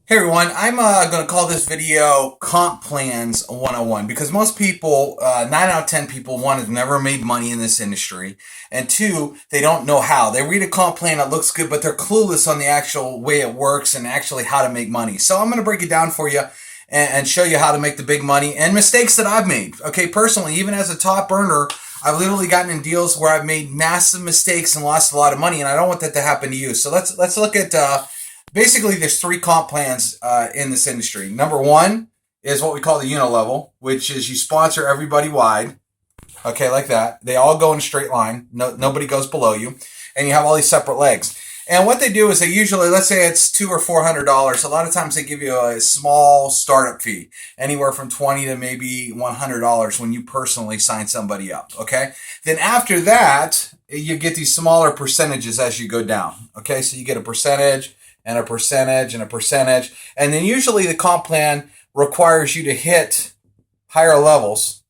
Hey everyone, I'm going to call this video Comp Plans 101 because most people, 9 out of 10 people, one, have never made money in this industry, and two, they don't know how. They read a comp plan that looks good, but they're clueless on the actual way it works and actually how to make money. So I'm going to break it down for you and show you how to make the big money and mistakes that I've made. Okay, personally, even as a top earner, I've literally gotten in deals where I've made massive mistakes and lost a lot of money, and I don't want that to happen to you. So let's look at basically, there's three comp plans in this industry. Number one is what we call the level, which is you sponsor everybody wide. Okay, like that. They all go in a straight line. Nobody goes below you, and you have all these separate legs. And what they do is they usually, let's say it's $200 or $400. A lot of times they give you a small startup fee, anywhere from $20 to maybe $100 when you personally sign somebody up. Okay. Then after that, you get these smaller percentages as you go down. Okay, so you get a percentage and a percentage and a percentage. And then usually the comp plan requires you to hit higher levels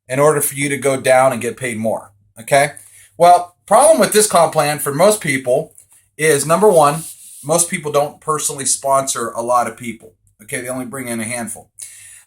in order for you to go down and get paid more. Okay? Well, problem with this comp plan for most people is, number one, most people don't personally sponsor a lot of people. Okay? They only bring in a handful.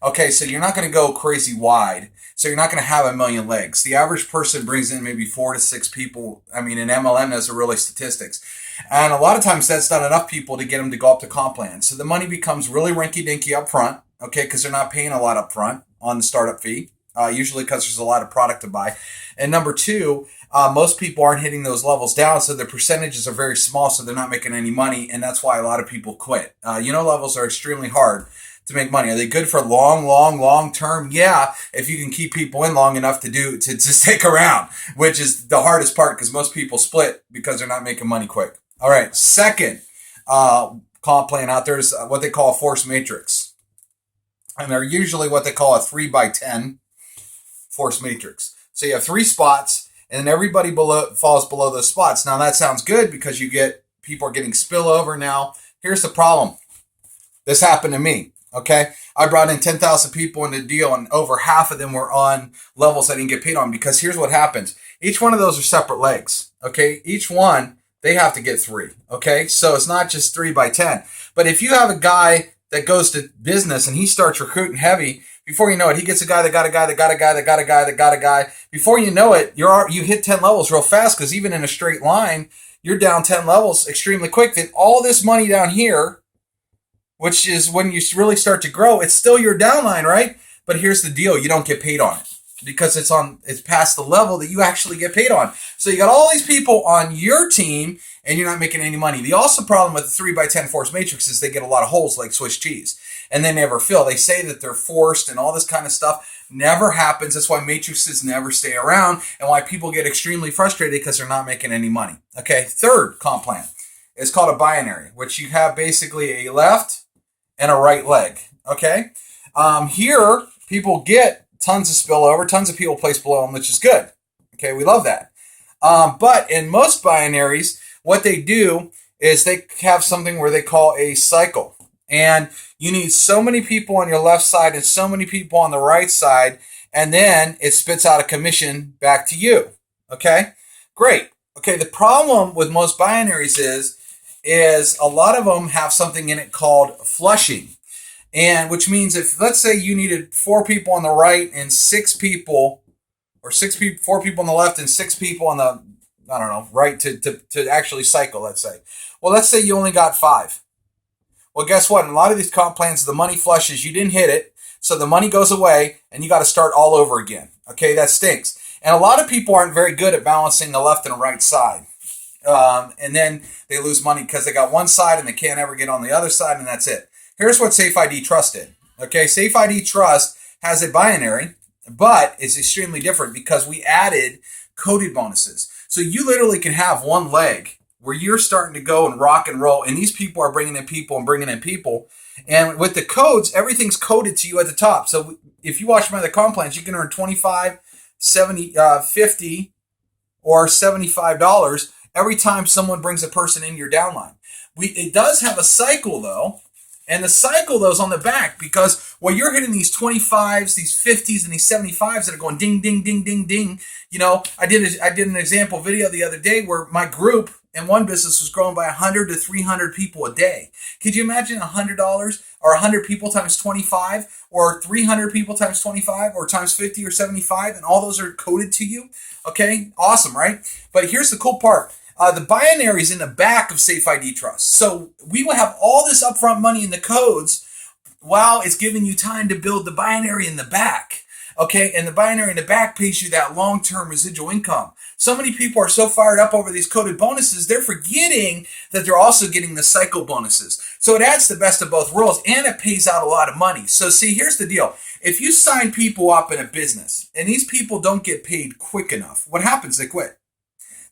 Okay, so you're not going to go crazy wide. So you're not going to have a million legs. The average person brings in maybe 4 to 6 people. I mean, an MLM has really statistics. And a lot of times that's not enough people to get them to go up to comp plan. So the money becomes really rinky-dinky up front, okay, because they're not paying a lot up front on the startup fee, usually because there's a lot of product to buy. And number two, most people aren't hitting those levels down, so the percentages are very small, so they're not making any money, and that's why a lot of people quit. Levels are extremely hard to make money. Are they good for long term? Yeah, if you can keep people in long enough to stick around, which is the hardest part because most people split because they're not making money quick. All right, second comp plan out there is what they call a force matrix. And they're usually what they call a 3x10 force matrix. So you have 3 spots, and then everybody falls below those spots. Now that sounds good because people are getting spillover. Now, here's the problem. This happened to me. Okay, I brought in 10,000 people in the deal, and over half of them were on levels I didn't get paid on because here's what happens. Each one of those are separate legs. Okay, each one, they have to get 3. Okay, so it's not just 3x10. But if you have a guy that goes to business and he starts recruiting heavy, before you know it, he gets a guy that got a guy that got a guy that got a guy that got a guy. Before you know it, you hit 10 levels real fast because even in a straight line, you're down 10 levels extremely quick. Then all this money down here, which is when you really start to grow, it's still your downline, right? But here's the deal. You don't get paid on it because it's past the level that you actually get paid on. So you got all these people on your team and you're not making any money. The also problem with the 3x10 force matrix is they get a lot of holes like Swiss cheese and they never fill. They say that they're forced and all this kind of stuff never happens. That's why matrices never stay around and why people get extremely frustrated because they're not making any money. Okay, third comp plan is called a binary, which you have basically a left and a right leg. Okay, here people get tons of spillover, tons of people place below them, which is good. Okay, we love that. But in most binaries, what they do is they have something where they call a cycle. And you need so many people on your left side and so many people on the right side, and then it spits out a commission back to you. Okay, great. Okay, the problem with most binaries is a lot of them have something in it called flushing. And which means if, let's say you needed 4 people on the right and 6 people, or 4 people on the left and 6 people on the, right to actually cycle, let's say. Well, let's say you only got 5. Well, guess what? In a lot of these comp plans, the money flushes, you didn't hit it, so the money goes away and you got to start all over again. Okay, that stinks. And a lot of people aren't very good at balancing the left and right side. And then they lose money because they got one side and they can't ever get on the other side, and that's it. Here's what Safe ID Trust did. Okay, Safe ID Trust has a binary, but it's extremely different because we added coded bonuses. So you literally can have one leg where you're starting to go and rock and roll, and these people are bringing in people and bringing in people. And with the codes, everything's coded to you at the top. So if you watch my other comp plans, you can earn $25, $70, $50, or $75 every time someone brings a person in your downline. It does have a cycle though, and the cycle though is on the back because while you're hitting these 25s, these 50s, and these 75s that are going ding, ding, ding, ding, ding. I did an example video the other day where my group and one business was growing by 100 to 300 people a day. Could you imagine $100 or 100 people times 25 or 300 people times 25 or times 50 or 75, and all those are coded to you? Okay, awesome, right? But here's the cool part. The binary is in the back of Safe ID Trust. So we will have all this upfront money in the codes while it's giving you time to build the binary in the back. Okay, and the binary in the back pays you that long-term residual income. So many people are so fired up over these coded bonuses, they're forgetting that they're also getting the cycle bonuses. So it adds the best of both worlds, and it pays out a lot of money. So see, here's the deal. If you sign people up in a business, and these people don't get paid quick enough, what happens? They quit.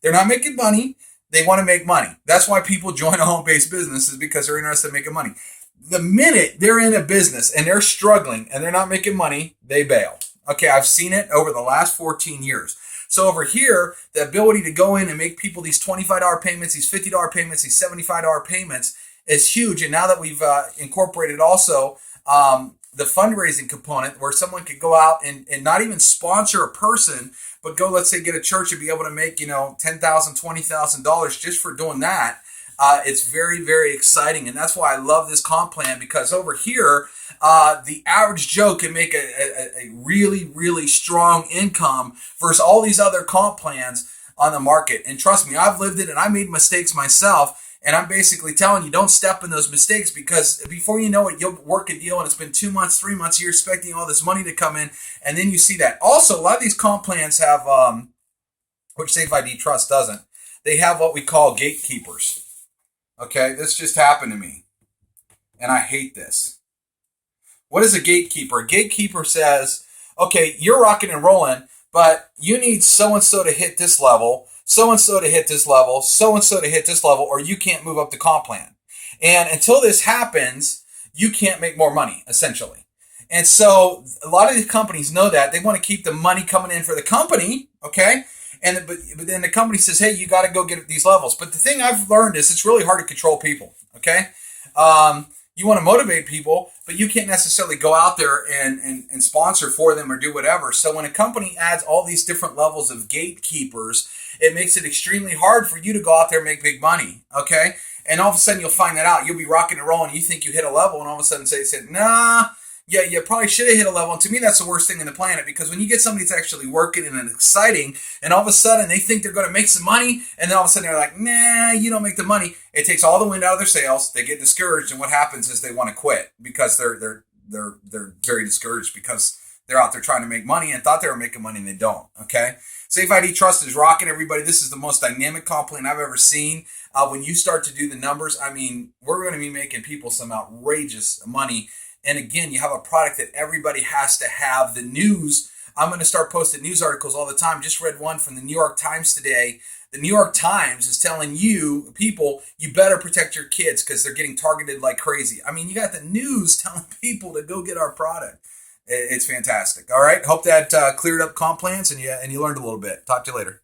They're not making money. They want to make money. That's why people join a home-based business, is because they're interested in making money. The minute they're in a business and they're struggling and they're not making money, they bail. Okay, I've seen it over the last 14 years. So over here, the ability to go in and make people these $25 payments, these $50 payments, these $75 payments is huge. And now that we've incorporated also the fundraising component, where someone could go out and not even sponsor a person, but go, let's say, get a church and be able to make, $10,000, $20,000 just for doing that. It's very, very exciting. And that's why I love this comp plan, because over here, the average Joe can make a really, really strong income versus all these other comp plans on the market. And trust me, I've lived it and I made mistakes myself. And I'm basically telling you, don't step in those mistakes, because before you know it, you'll work a deal and it's been 2 months, 3 months, you're expecting all this money to come in. And then you see that. Also, a lot of these comp plans have, which Safe ID Trust doesn't, they have what we call gatekeepers. Okay, this just happened to me, and I hate this. What is a gatekeeper? A gatekeeper says, okay, you're rocking and rolling, but you need so-and-so to hit this level, so-and-so to hit this level, so-and-so to hit this level, or you can't move up the comp plan. And until this happens, you can't make more money, essentially. And so a lot of these companies know that. They want to keep the money coming in for the company, okay? But then the company says, hey, you got to go get these levels. But the thing I've learned is it's really hard to control people, okay? You want to motivate people, but you can't necessarily go out there and sponsor for them or do whatever. So when a company adds all these different levels of gatekeepers, it makes it extremely hard for you to go out there and make big money, okay? And all of a sudden you'll find that out. You'll be rocking and rolling. You think you hit a level, and all of a sudden say, nah, yeah, you probably should have hit a level. And to me, that's the worst thing in the planet, because when you get somebody that's actually working and exciting, and all of a sudden they think they're going to make some money, and then all of a sudden they're like, nah, you don't make the money. It takes all the wind out of their sails. They get discouraged, and what happens is they want to quit, because they're very discouraged, because they're out there trying to make money and thought they were making money, and they don't. Okay, Safe ID Trust is rocking, everybody. This is the most dynamic comp plan I've ever seen. When you start to do the numbers, I mean, we're going to be making people some outrageous money. And again, you have a product that everybody has to have. The news, I'm going to start posting news articles all the time. Just read one from the New York Times today. The New York Times is telling you, people, you better protect your kids because they're getting targeted like crazy. I mean, you got the news telling people to go get our product. It's fantastic. All right. Hope that cleared up comp plans and you learned a little bit. Talk to you later.